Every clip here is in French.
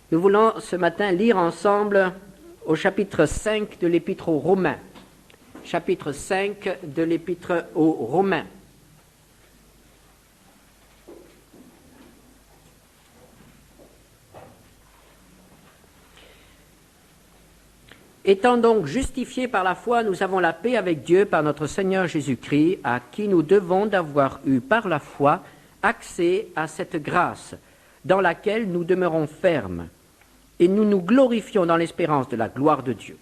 Nous voulons ce matin lire ensemble au chapitre 5 de l'Épître aux Romains. Chapitre 5 de l'Épître aux Romains. Étant donc justifiés par la foi, nous avons la paix avec Dieu par notre Seigneur Jésus-Christ, à qui nous devons d'avoir eu par la foi accès à cette grâce, dans laquelle nous demeurons fermes, et nous nous glorifions dans l'espérance de la gloire de Dieu.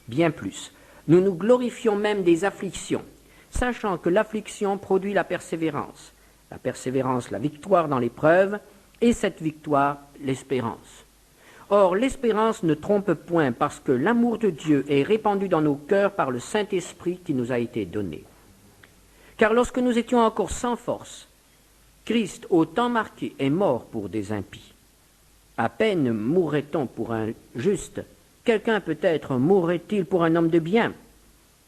Bien plus, nous nous glorifions même des afflictions, sachant que l'affliction produit la persévérance la victoire dans l'épreuve, et cette victoire l'espérance. Or, l'espérance ne trompe point, parce que l'amour de Dieu est répandu dans nos cœurs par le Saint-Esprit qui nous a été donné. Car lorsque nous étions encore sans force, Christ, au temps marqué, est mort pour des impies. À peine mourrait-on pour un juste. Quelqu'un peut-être mourrait-il pour un homme de bien.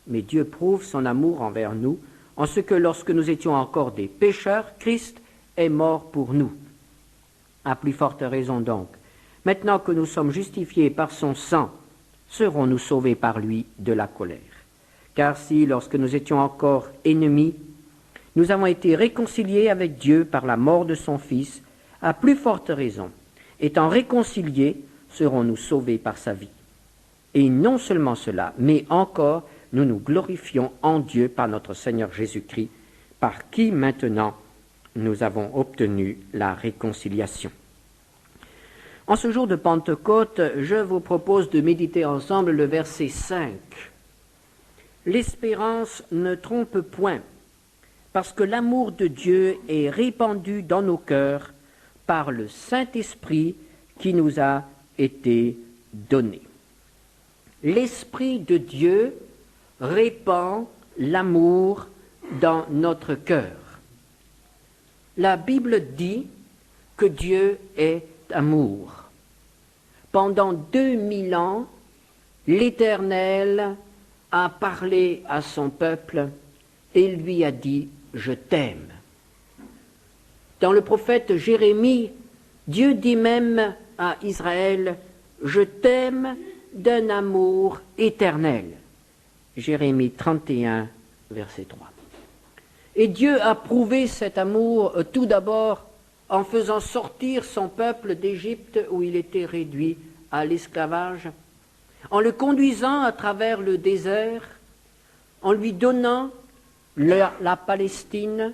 Mais Dieu prouve son amour envers nous, en ce que lorsque nous étions encore des pécheurs, Christ est mort pour nous. À plus forte raison donc, maintenant que nous sommes justifiés par son sang, serons-nous sauvés par lui de la colère. Car si, lorsque nous étions encore ennemis, nous avons été réconciliés avec Dieu par la mort de son Fils, à plus forte raison, étant réconciliés, serons-nous sauvés par sa vie. Et non seulement cela, mais encore nous nous glorifions en Dieu par notre Seigneur Jésus-Christ, par qui maintenant nous avons obtenu la réconciliation. En ce jour de Pentecôte, je vous propose de méditer ensemble le verset 5. L'espérance ne trompe point, parce que l'amour de Dieu est répandu dans nos cœurs par le Saint-Esprit qui nous a été donné. L'Esprit de Dieu répand l'amour dans notre cœur. La Bible dit que Dieu est amour. Pendant 2000 ans, l'Éternel a parlé à son peuple et lui a dit « Je t'aime ». Dans le prophète Jérémie, Dieu dit même à Israël « Je t'aime d'un amour éternel ». Jérémie 31, verset 3. Et Dieu a prouvé cet amour tout d'abord en faisant sortir son peuple d'Égypte où il était réduit à l'esclavage, en le conduisant à travers le désert, en lui donnant la Palestine,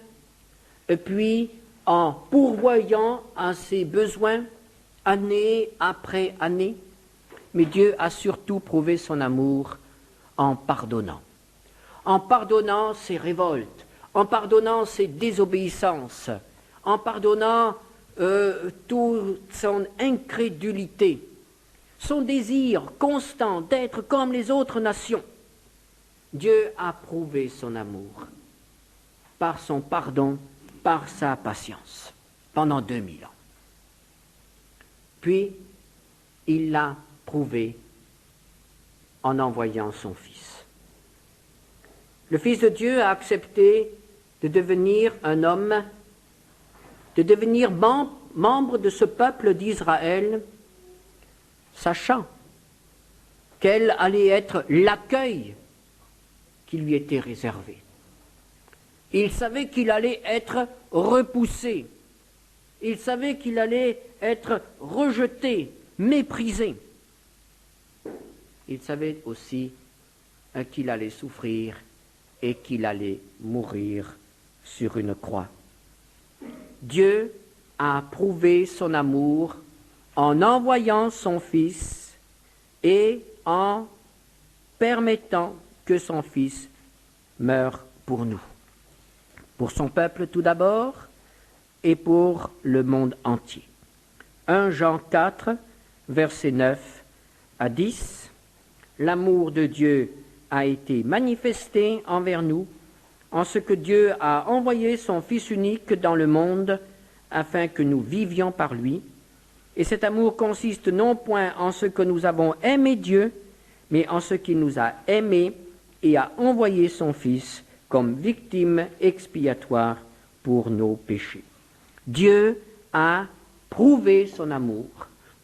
et puis en pourvoyant à ses besoins année après année. Mais Dieu a surtout prouvé son amour en pardonnant ses révoltes, en pardonnant ses désobéissances, en pardonnant toute son incrédulité, son désir constant d'être comme les autres nations. Dieu a prouvé son amour par son pardon, par sa patience, pendant 2000 ans. Puis, il l'a prouvé en envoyant son Fils. Le Fils de Dieu a accepté de devenir un homme, de devenir membre de ce peuple d'Israël, sachant quel allait être l'accueil qui lui était réservé. Il savait qu'il allait être repoussé, il savait qu'il allait être rejeté, méprisé. Il savait aussi qu'il allait souffrir et qu'il allait mourir sur une croix. Dieu a prouvé son amour en envoyant son Fils et en permettant que son Fils meure pour nous. Pour son peuple tout d'abord et pour le monde entier. 1 Jean 4, versets 9 à 10. L'amour de Dieu a été manifesté envers nous, en ce que Dieu a envoyé son Fils unique dans le monde, afin que nous vivions par lui. Et cet amour consiste non point en ce que nous avons aimé Dieu, mais en ce qu'il nous a aimés et a envoyé son Fils comme victime expiatoire pour nos péchés. Dieu a prouvé son amour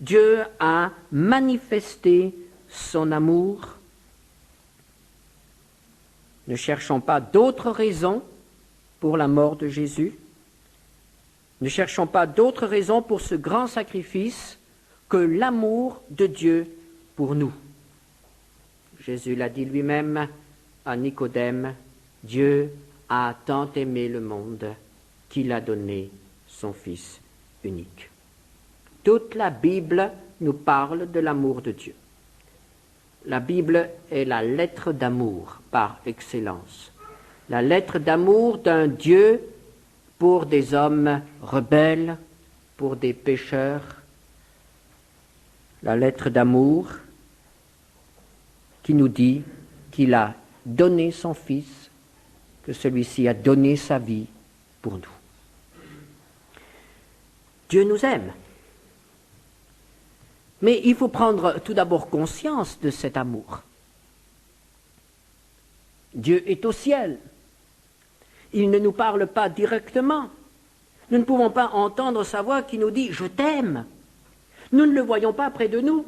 Dieu a manifesté son amour. Ne cherchons pas d'autres raisons pour la mort de Jésus. Ne cherchons pas d'autres raisons pour ce grand sacrifice que l'amour de Dieu pour nous. Jésus l'a dit lui-même à Nicodème, Dieu a tant aimé le monde qu'il a donné son Fils unique. Toute la Bible nous parle de l'amour de Dieu. La Bible est la lettre d'amour par excellence. La lettre d'amour d'un Dieu pour des hommes rebelles, pour des pécheurs. La lettre d'amour qui nous dit qu'il a donné son Fils, que celui-ci a donné sa vie pour nous. Dieu nous aime. Mais il faut prendre tout d'abord conscience de cet amour. Dieu est au ciel. Il ne nous parle pas directement. Nous ne pouvons pas entendre sa voix qui nous dit « Je t'aime ». Nous ne le voyons pas près de nous.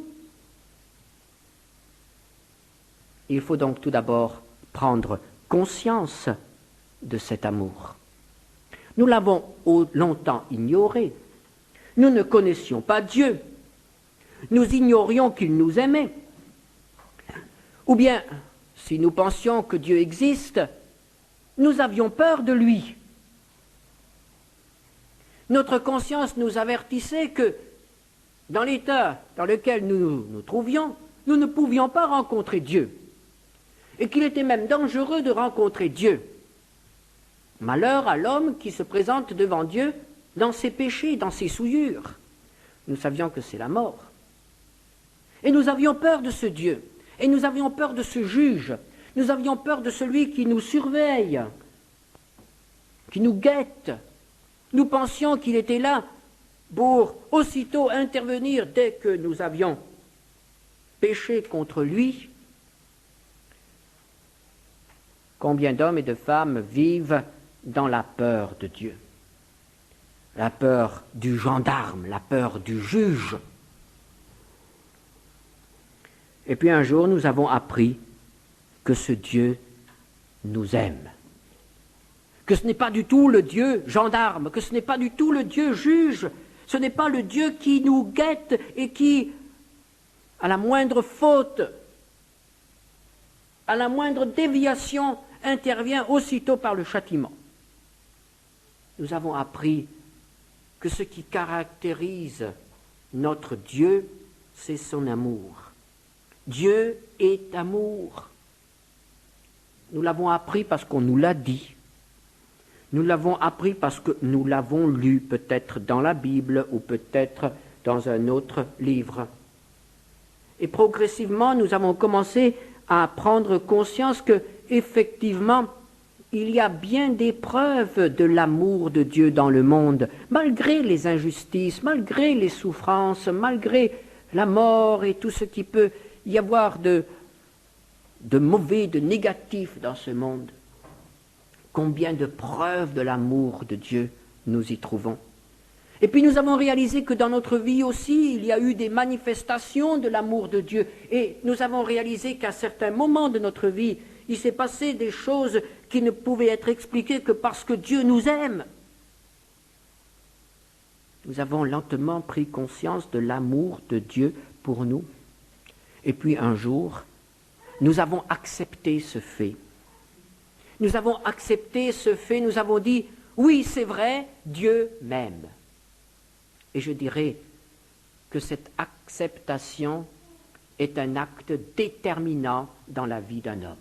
Il faut donc tout d'abord prendre conscience de cet amour. Nous l'avons longtemps ignoré. Nous ne connaissions pas Dieu. Nous ignorions qu'il nous aimait. Ou bien, si nous pensions que Dieu existe, nous avions peur de lui. Notre conscience nous avertissait que, dans l'état dans lequel nous nous trouvions, nous ne pouvions pas rencontrer Dieu. Et qu'il était même dangereux de rencontrer Dieu. Malheur à l'homme qui se présente devant Dieu dans ses péchés, dans ses souillures. Nous savions que c'est la mort. Et nous avions peur de ce Dieu. Et nous avions peur de ce juge. Nous avions peur de celui qui nous surveille, qui nous guette. Nous pensions qu'il était là pour aussitôt intervenir dès que nous avions péché contre lui. Combien d'hommes et de femmes vivent dans la peur de Dieu? La peur du gendarme, la peur du juge. Et puis un jour, nous avons appris que ce Dieu nous aime. Que ce n'est pas du tout le Dieu gendarme, que ce n'est pas du tout le Dieu juge, ce n'est pas le Dieu qui nous guette et qui, à la moindre faute, à la moindre déviation, intervient aussitôt par le châtiment. Nous avons appris que ce qui caractérise notre Dieu, c'est son amour. Dieu est amour. Nous l'avons appris parce qu'on nous l'a dit. Nous l'avons appris parce que nous l'avons lu, peut-être dans la Bible ou peut-être dans un autre livre. Et progressivement, nous avons commencé à prendre conscience que, effectivement, il y a bien des preuves de l'amour de Dieu dans le monde, malgré les injustices, malgré les souffrances, malgré la mort et tout ce qui peut y avoir de mauvais, de négatif dans ce monde. Combien de preuves de l'amour de Dieu nous y trouvons. Et puis nous avons réalisé que dans notre vie aussi, il y a eu des manifestations de l'amour de Dieu. Et nous avons réalisé qu'à certains moments de notre vie, il s'est passé des choses qui ne pouvaient être expliquées que parce que Dieu nous aime. Nous avons lentement pris conscience de l'amour de Dieu pour nous. Et puis un jour, nous avons accepté ce fait. Nous avons accepté ce fait, nous avons dit, oui, c'est vrai, Dieu m'aime. Et je dirais que cette acceptation est un acte déterminant dans la vie d'un homme.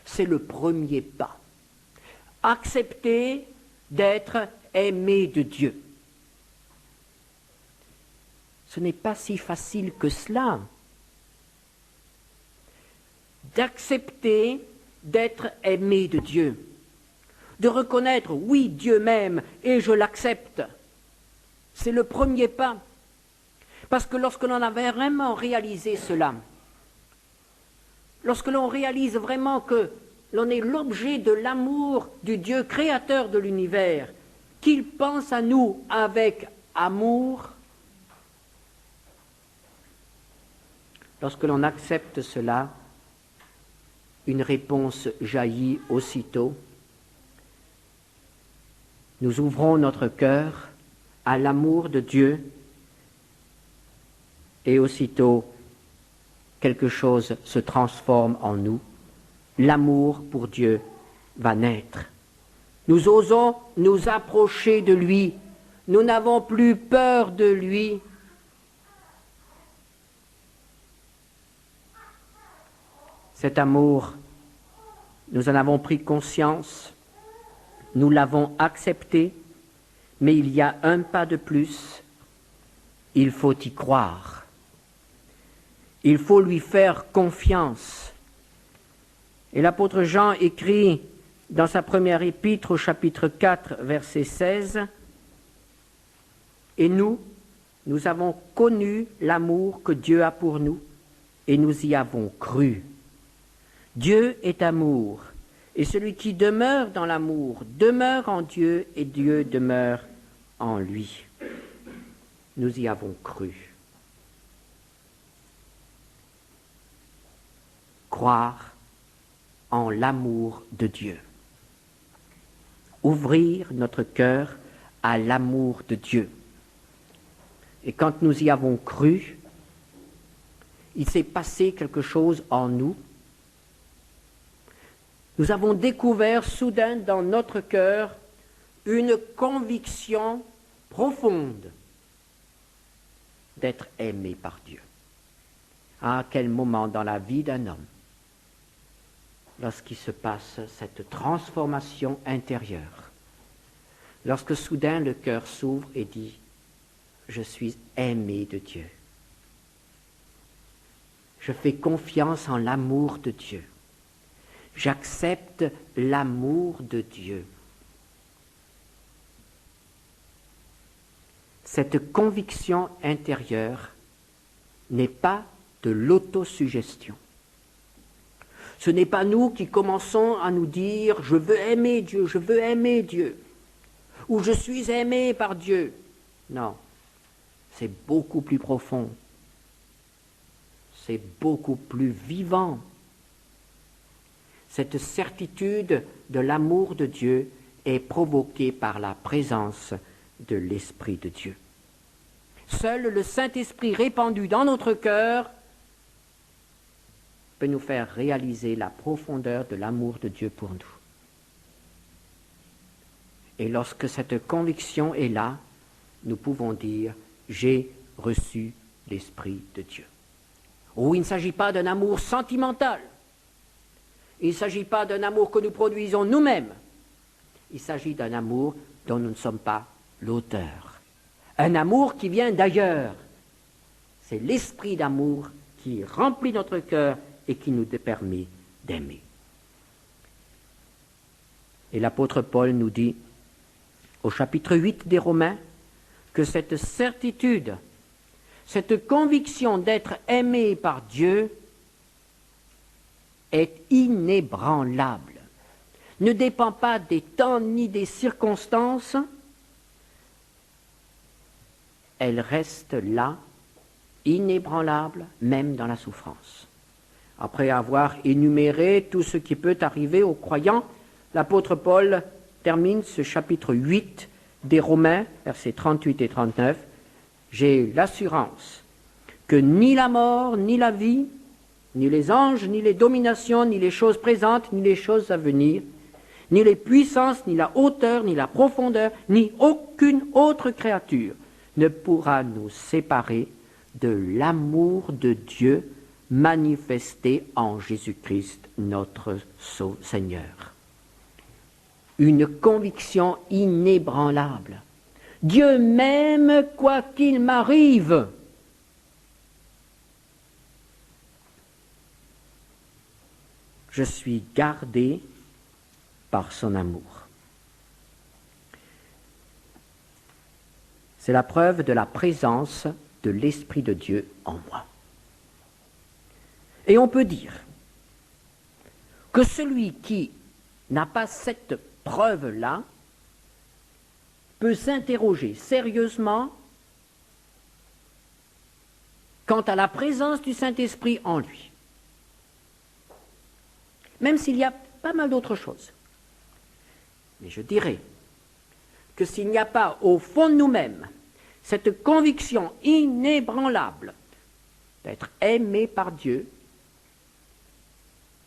C'est le premier pas. Accepter d'être aimé de Dieu. Ce n'est pas si facile que cela. D'accepter d'être aimé de Dieu. De reconnaître, oui, Dieu m'aime et je l'accepte. C'est le premier pas. Parce que lorsque l'on avait vraiment réalisé cela, lorsque l'on réalise vraiment que l'on est l'objet de l'amour du Dieu créateur de l'univers, qu'il pense à nous avec amour, lorsque l'on accepte cela, une réponse jaillit aussitôt. Nous ouvrons notre cœur à l'amour de Dieu et aussitôt quelque chose se transforme en nous. L'amour pour Dieu va naître. Nous osons nous approcher de lui. Nous n'avons plus peur de lui. Cet amour, nous en avons pris conscience, nous l'avons accepté, mais il y a un pas de plus, il faut y croire. Il faut lui faire confiance. Et l'apôtre Jean écrit dans sa première épître au chapitre 4, verset 16, « Et nous avons connu l'amour que Dieu a pour nous, et nous y avons cru. Dieu est amour, et celui qui demeure dans l'amour demeure en Dieu, et Dieu demeure en lui. » Nous y avons cru. Croire en l'amour de Dieu. Ouvrir notre cœur à l'amour de Dieu. Et quand nous y avons cru, il s'est passé quelque chose en nous. Nous avons découvert soudain dans notre cœur une conviction profonde d'être aimé par Dieu. À quel moment dans la vie d'un homme, lorsqu'il se passe cette transformation intérieure, lorsque soudain le cœur s'ouvre et dit « Je suis aimé de Dieu. Je fais confiance en l'amour de Dieu. J'accepte l'amour de Dieu. » Cette conviction intérieure n'est pas de l'autosuggestion. Ce n'est pas nous qui commençons à nous dire « je veux aimer Dieu, je veux aimer Dieu » ou « je suis aimé par Dieu ». Non, c'est beaucoup plus profond. C'est beaucoup plus vivant. Cette certitude de l'amour de Dieu est provoquée par la présence de l'Esprit de Dieu. Seul le Saint-Esprit répandu dans notre cœur peut nous faire réaliser la profondeur de l'amour de Dieu pour nous. Et lorsque cette conviction est là, nous pouvons dire « j'ai reçu l'Esprit de Dieu ». Oh, il ne s'agit pas d'un amour sentimental. Il ne s'agit pas d'un amour que nous produisons nous-mêmes. Il s'agit d'un amour dont nous ne sommes pas l'auteur. Un amour qui vient d'ailleurs. C'est l'esprit d'amour qui remplit notre cœur et qui nous permet d'aimer. Et l'apôtre Paul nous dit, au chapitre 8 des Romains, que cette certitude, cette conviction d'être aimé par Dieu est inébranlable, ne dépend pas des temps ni des circonstances, elle reste là, inébranlable, même dans la souffrance. Après avoir énuméré tout ce qui peut arriver aux croyants, l'apôtre Paul termine ce chapitre 8 des Romains, versets 38 et 39. « J'ai l'assurance que ni la mort, ni la vie, ni les anges, ni les dominations, ni les choses présentes, ni les choses à venir, ni les puissances, ni la hauteur, ni la profondeur, ni aucune autre créature ne pourra nous séparer de l'amour de Dieu manifesté en Jésus-Christ, notre Seigneur. » Une conviction inébranlable. Dieu m'aime quoi qu'il m'arrive. Je suis gardé par son amour. C'est la preuve de la présence de l'Esprit de Dieu en moi. Et on peut dire que celui qui n'a pas cette preuve-là peut s'interroger sérieusement quant à la présence du Saint-Esprit en lui. Même s'il y a pas mal d'autres choses. Mais je dirais que s'il n'y a pas au fond de nous-mêmes cette conviction inébranlable d'être aimés par Dieu,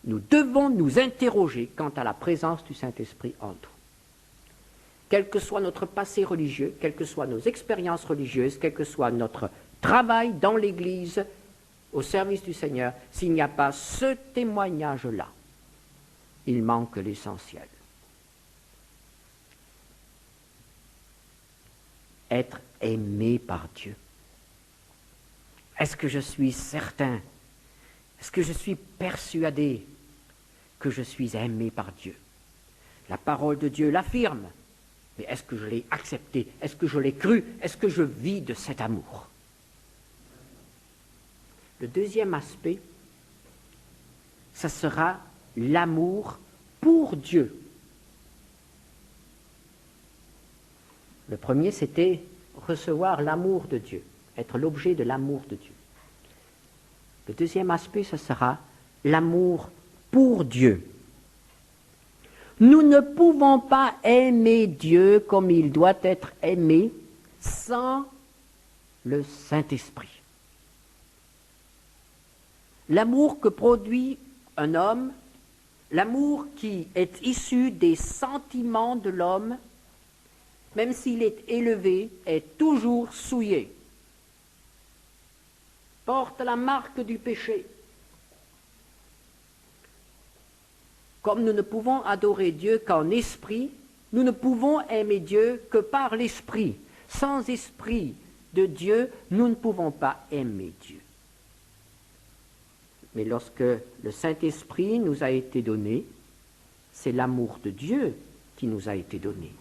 nous devons nous interroger quant à la présence du Saint-Esprit en nous. Quel que soit notre passé religieux, quelles que soient nos expériences religieuses, quel que soit notre travail dans l'Église, au service du Seigneur, s'il n'y a pas ce témoignage-là, il manque l'essentiel. Être aimé par Dieu. Est-ce que je suis certain, est-ce que je suis persuadé que je suis aimé par Dieu? La parole de Dieu l'affirme, mais est-ce que je l'ai accepté? Est-ce que je l'ai cru? Est-ce que je vis de cet amour? Le deuxième aspect, ça sera l'amour pour Dieu. Le premier, c'était recevoir l'amour de Dieu, être l'objet de l'amour de Dieu. Le deuxième aspect, ce sera l'amour pour Dieu. Nous ne pouvons pas aimer Dieu comme il doit être aimé sans le Saint-Esprit. L'amour que produit un homme, l'amour qui est issu des sentiments de l'homme, même s'il est élevé, est toujours souillé, porte la marque du péché. Comme nous ne pouvons adorer Dieu qu'en esprit, nous ne pouvons aimer Dieu que par l'esprit. Sans esprit de Dieu, nous ne pouvons pas aimer Dieu. Mais lorsque le Saint-Esprit nous a été donné, c'est l'amour de Dieu qui nous a été donné.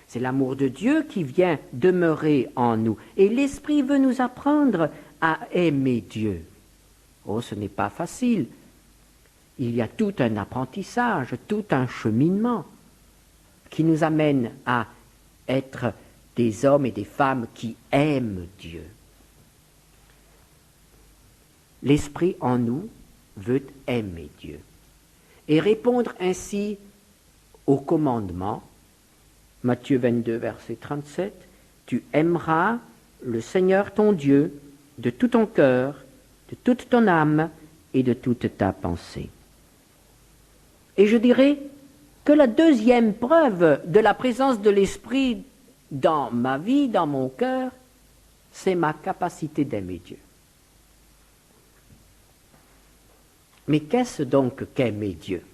C'est l'amour de Dieu qui vient demeurer en nous. Et l'Esprit veut nous apprendre à aimer Dieu. Oh, ce n'est pas facile. Il y a tout un apprentissage, tout un cheminement qui nous amène à être des hommes et des femmes qui aiment Dieu. L'Esprit en nous veut aimer Dieu et répondre ainsi au commandement. Matthieu 22, verset 37, « Tu aimeras le Seigneur ton Dieu de tout ton cœur, de toute ton âme et de toute ta pensée. » Et je dirais que la deuxième preuve de la présence de l'Esprit dans ma vie, dans mon cœur, c'est ma capacité d'aimer Dieu. Mais qu'est-ce donc qu'aimer Dieu?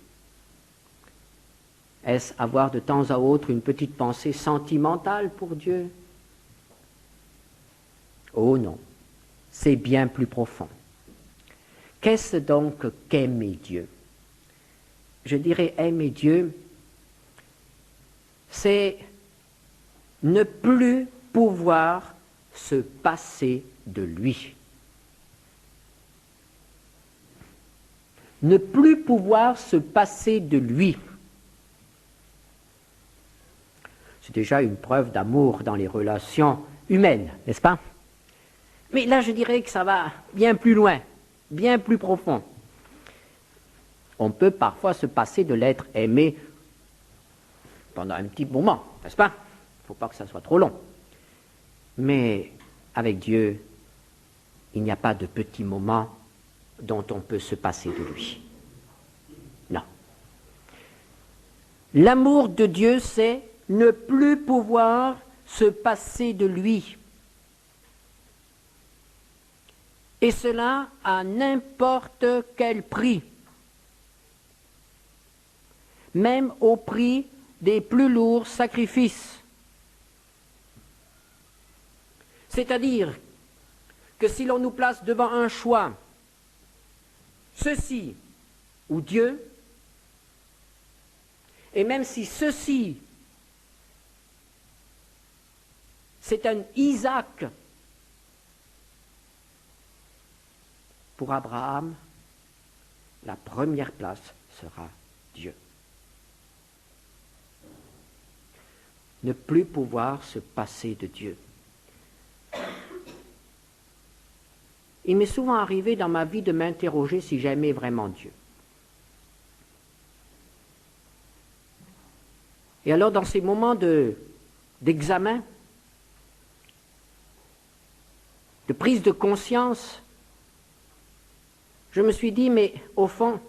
Est-ce avoir de temps à autre une petite pensée sentimentale pour Dieu? Oh non, c'est bien plus profond. Qu'est-ce donc qu'aimer Dieu? Je dirais aimer Dieu, c'est ne plus pouvoir se passer de lui. Ne plus pouvoir se passer de lui. C'est déjà une preuve d'amour dans les relations humaines, n'est-ce pas? Mais là, je dirais que ça va bien plus loin, bien plus profond. On peut parfois se passer de l'être aimé pendant un petit moment, n'est-ce pas? Il ne faut pas que ça soit trop long. Mais avec Dieu, il n'y a pas de petits moments dont on peut se passer de lui. Non. L'amour de Dieu, c'est ne plus pouvoir se passer de lui. Et cela à n'importe quel prix. Même au prix des plus lourds sacrifices. C'est-à-dire que si l'on nous place devant un choix, ceci ou Dieu, et même si ceci, c'est un Isaac, pour Abraham, la première place sera Dieu. Ne plus pouvoir se passer de Dieu. il m'est souvent arrivé dans ma vie de m'interroger si j'aimais vraiment Dieu. Et alors, dans ces moments d'examen, de prise de conscience, je me suis dit, mais au fond,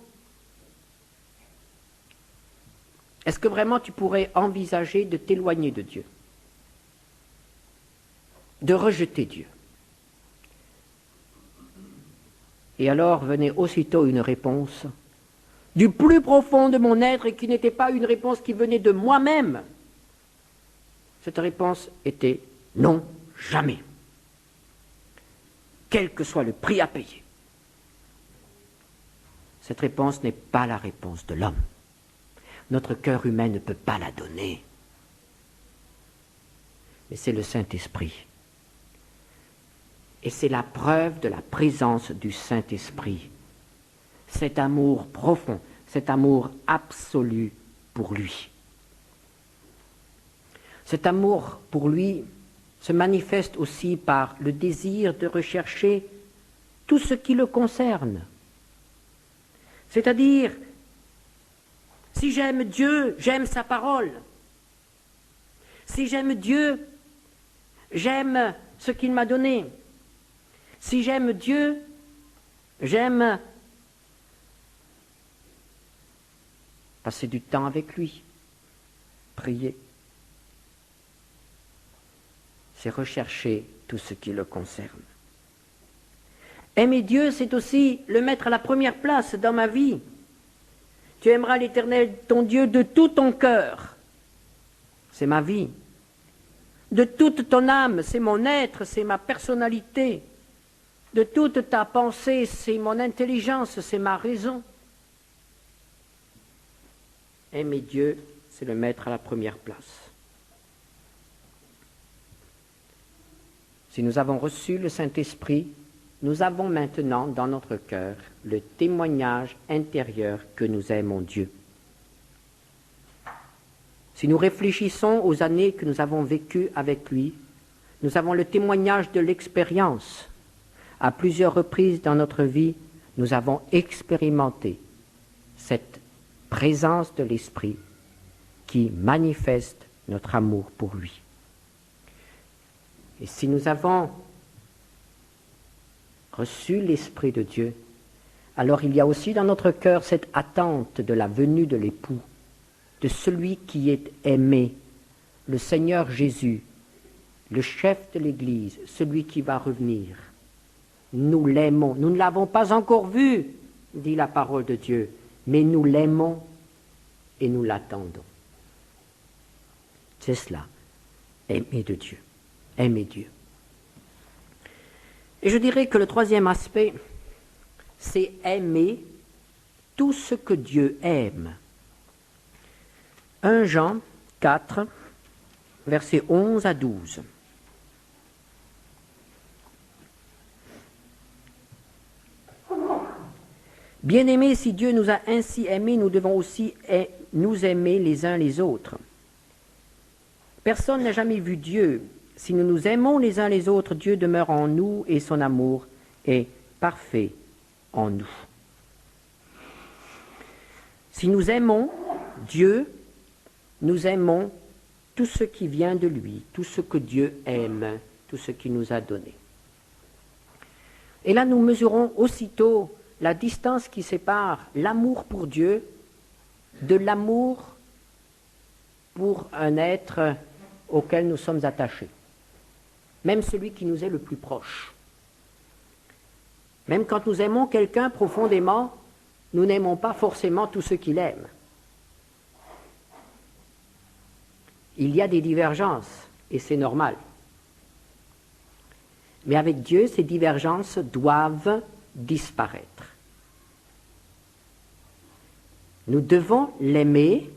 est-ce que vraiment tu pourrais envisager de t'éloigner de Dieu, de rejeter Dieu? Et alors venait aussitôt une réponse du plus profond de mon être et qui n'était pas une réponse qui venait de moi-même. Cette réponse était non, jamais. Quel que soit le prix à payer. Cette réponse n'est pas la réponse de l'homme. Notre cœur humain ne peut pas la donner. Mais c'est le Saint-Esprit. Et c'est la preuve de la présence du Saint-Esprit. Cet amour profond, cet amour absolu pour lui. Cet amour pour lui se manifeste aussi par le désir de rechercher tout ce qui le concerne. C'est-à-dire, si j'aime Dieu, j'aime sa parole. Si j'aime Dieu, j'aime ce qu'il m'a donné. Si j'aime Dieu, j'aime passer du temps avec lui, prier. C'est rechercher tout ce qui le concerne. Aimer Dieu, c'est aussi le mettre à la première place dans ma vie. Tu aimeras l'Éternel, ton Dieu, de tout ton cœur. C'est ma vie. De toute ton âme, c'est mon être, c'est ma personnalité. De toute ta pensée, c'est mon intelligence, c'est ma raison. Aimer Dieu, c'est le mettre à la première place. Si nous avons reçu le Saint-Esprit, nous avons maintenant dans notre cœur le témoignage intérieur que nous aimons Dieu. Si nous réfléchissons aux années que nous avons vécues avec lui, nous avons le témoignage de l'expérience. À plusieurs reprises dans notre vie, nous avons expérimenté cette présence de l'Esprit qui manifeste notre amour pour lui. Et si nous avons reçu l'Esprit de Dieu, alors il y a aussi dans notre cœur cette attente de la venue de l'époux, de celui qui est aimé, le Seigneur Jésus, le chef de l'Église, celui qui va revenir. Nous l'aimons. Nous ne l'avons pas encore vu, dit la parole de Dieu, mais nous l'aimons et nous l'attendons. C'est cela, aimer de Dieu. Aimer Dieu. Et je dirais que le troisième aspect, c'est aimer tout ce que Dieu aime. 1 Jean 4, versets 11 à 12. Bien-aimés, si Dieu nous a ainsi aimés, nous devons aussi nous aimer les uns les autres. Personne n'a jamais vu Dieu. Si nous nous aimons les uns les autres, Dieu demeure en nous et son amour est parfait en nous. Si nous aimons Dieu, nous aimons tout ce qui vient de lui, tout ce que Dieu aime, tout ce qu'il nous a donné. Et là, nous mesurons aussitôt la distance qui sépare l'amour pour Dieu de l'amour pour un être auquel nous sommes attachés. Même celui qui nous est le plus proche. Même quand nous aimons quelqu'un profondément, nous n'aimons pas forcément tout ce qu'il aime. Il y a des divergences, et c'est normal. Mais avec Dieu, ces divergences doivent disparaître. Nous devons l'aimer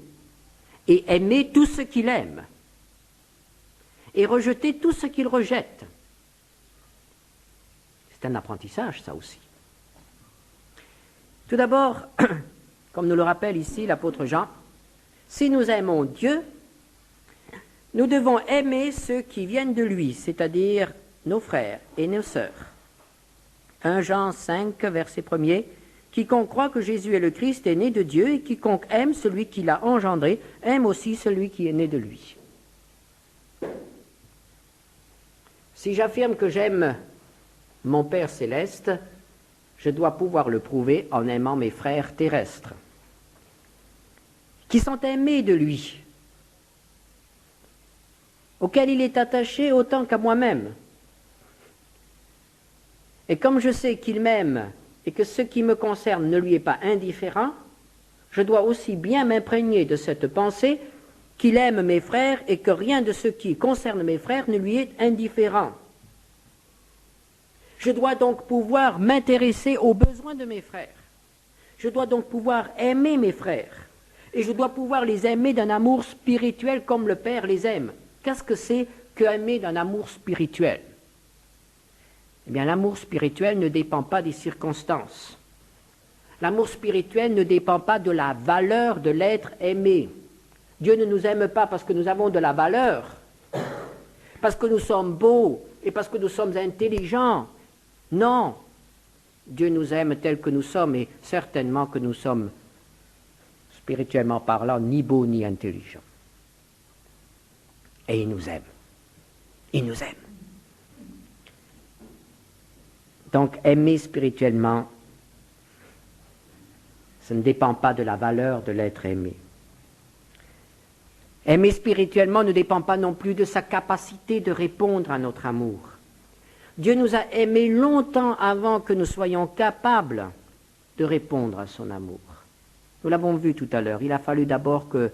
et aimer tout ce qu'il aime. Et rejeter tout ce qu'il rejette. C'est un apprentissage, ça aussi. Tout d'abord, comme nous le rappelle ici l'apôtre Jean, si nous aimons Dieu, nous devons aimer ceux qui viennent de lui, c'est-à-dire nos frères et nos sœurs. 1 Jean 5, verset 1er. Quiconque croit que Jésus est le Christ est né de Dieu, et quiconque aime celui qui l'a engendré, aime aussi celui qui est né de lui. Si j'affirme que j'aime mon Père céleste, je dois pouvoir le prouver en aimant mes frères terrestres, qui sont aimés de lui, auxquels il est attaché autant qu'à moi-même. Et comme je sais qu'il m'aime et que ce qui me concerne ne lui est pas indifférent, je dois aussi bien m'imprégner de cette pensée qu'il aime mes frères et que rien de ce qui concerne mes frères ne lui est indifférent. Je dois donc pouvoir m'intéresser aux besoins de mes frères. Je dois donc pouvoir aimer mes frères. Et je dois pouvoir les aimer d'un amour spirituel comme le Père les aime. Qu'est-ce que c'est que aimer d'un amour spirituel? Eh bien, l'amour spirituel ne dépend pas des circonstances. L'amour spirituel ne dépend pas de la valeur de l'être aimé. Dieu ne nous aime pas parce que nous avons de la valeur, parce que nous sommes beaux et parce que nous sommes intelligents. Non, Dieu nous aime tels que nous sommes, et certainement que nous sommes, spirituellement parlant, ni beaux ni intelligents. Et il nous aime. Il nous aime. Donc, aimer spirituellement, ça ne dépend pas de la valeur de l'être aimé. Aimer spirituellement ne dépend pas non plus de sa capacité de répondre à notre amour. Dieu nous a aimés longtemps avant que nous soyons capables de répondre à son amour. Nous l'avons vu tout à l'heure. Il a fallu d'abord que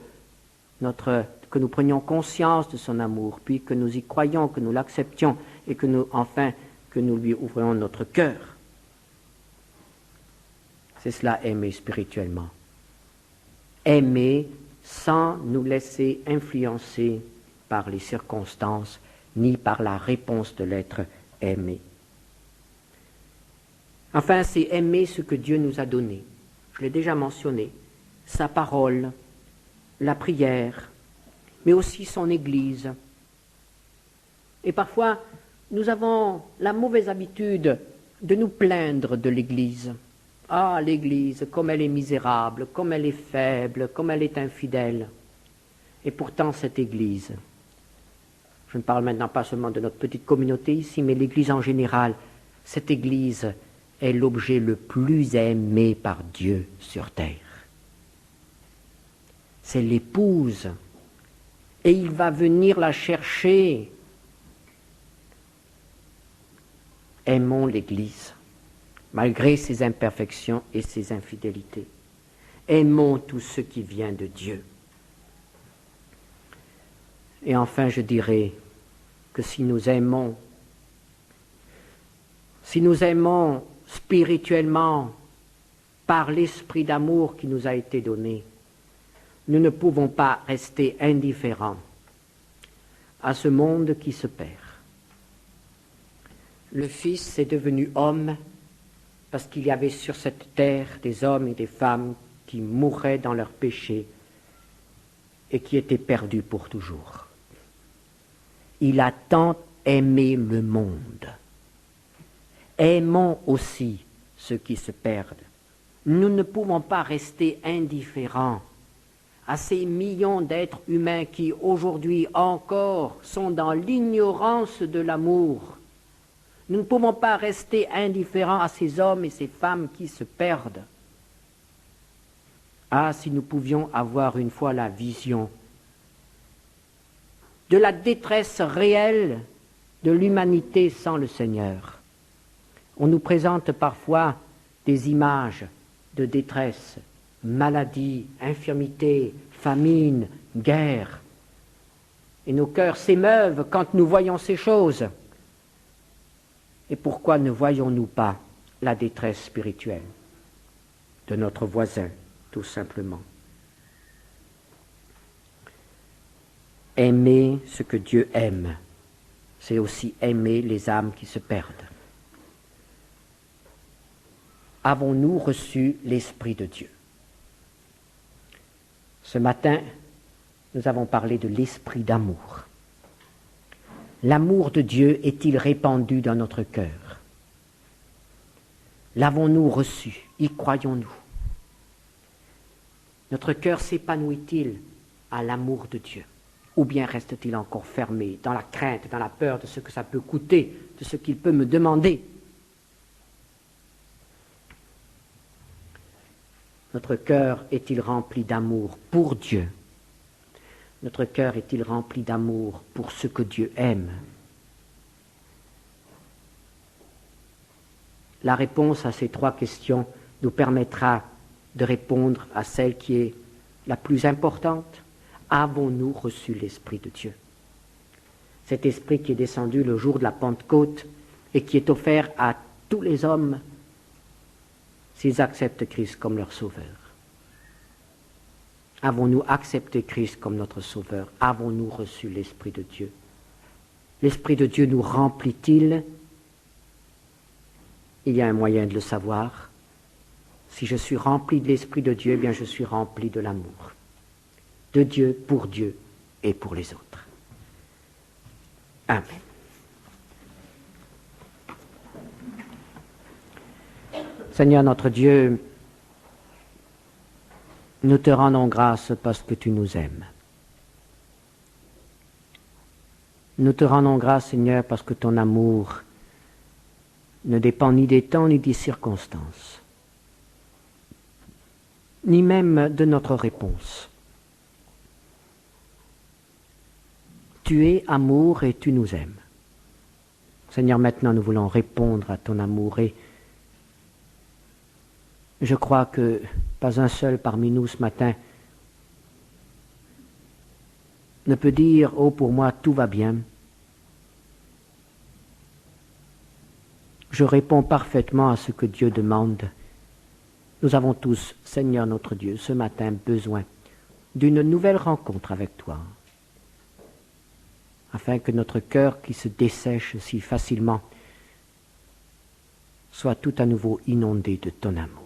nous prenions conscience de son amour, puis que nous y croyions, que nous l'acceptions, et que nous lui ouvrions notre cœur. C'est cela, aimer spirituellement. Aimer sans nous laisser influencer par les circonstances, ni par la réponse de l'être aimé. Enfin, c'est aimer ce que Dieu nous a donné. Je l'ai déjà mentionné, sa parole, la prière, mais aussi son Église. Et parfois, nous avons la mauvaise habitude de nous plaindre de l'Église. Ah, l'Église, comme elle est misérable, comme elle est faible, comme elle est infidèle. Et pourtant, cette Église, je ne parle maintenant pas seulement de notre petite communauté ici, mais l'Église en général, cette Église est l'objet le plus aimé par Dieu sur terre. C'est l'épouse, et il va venir la chercher. Aimons l'Église, malgré ses imperfections et ses infidélités. Aimons tout ce qui vient de Dieu. Et enfin, je dirais que si nous aimons spirituellement par l'esprit d'amour qui nous a été donné, nous ne pouvons pas rester indifférents à ce monde qui se perd. Le Fils est devenu homme parce qu'il y avait sur cette terre des hommes et des femmes qui mouraient dans leurs péchés et qui étaient perdus pour toujours. Il a tant aimé le monde. Aimons aussi ceux qui se perdent. Nous ne pouvons pas rester indifférents à ces millions d'êtres humains qui aujourd'hui encore sont dans l'ignorance de l'amour. Nous ne pouvons pas rester indifférents à ces hommes et ces femmes qui se perdent. Ah, si nous pouvions avoir une fois la vision de la détresse réelle de l'humanité sans le Seigneur. On nous présente parfois des images de détresse, maladie, infirmité, famine, guerre. Et nos cœurs s'émeuvent quand nous voyons ces choses. Et pourquoi ne voyons-nous pas la détresse spirituelle de notre voisin, tout simplement? Aimer ce que Dieu aime, c'est aussi aimer les âmes qui se perdent. Avons-nous reçu l'Esprit de Dieu? Ce matin, nous avons parlé de l'Esprit d'amour. L'amour de Dieu est-il répandu dans notre cœur? L'avons-nous reçu? Y croyons-nous? Notre cœur s'épanouit-il à l'amour de Dieu? Ou bien reste-t-il encore fermé dans la crainte, dans la peur de ce que ça peut coûter, de ce qu'il peut me demander? Notre cœur est-il rempli d'amour pour Dieu? Notre cœur est-il rempli d'amour pour ce que Dieu aime? La réponse à ces trois questions nous permettra de répondre à celle qui est la plus importante. Avons-nous reçu l'Esprit de Dieu? Cet Esprit qui est descendu le jour de la Pentecôte et qui est offert à tous les hommes s'ils acceptent Christ comme leur Sauveur. Avons-nous accepté Christ comme notre Sauveur? Avons-nous reçu l'Esprit de Dieu? L'Esprit de Dieu nous remplit-il? Il y a un moyen de le savoir. Si je suis rempli de l'Esprit de Dieu, eh bien je suis rempli de l'amour de Dieu et pour les autres. Amen. Seigneur notre Dieu, nous te rendons grâce parce que tu nous aimes. Nous te rendons grâce, Seigneur, parce que ton amour ne dépend ni des temps ni des circonstances, ni même de notre réponse. Tu es amour et tu nous aimes. Seigneur, maintenant nous voulons répondre à ton amour et je crois que pas un seul parmi nous ce matin ne peut dire « Oh, pour moi, tout va bien ». Je réponds parfaitement à ce que Dieu demande. Nous avons tous, Seigneur notre Dieu, ce matin besoin d'une nouvelle rencontre avec toi, afin que notre cœur qui se dessèche si facilement soit tout à nouveau inondé de ton amour.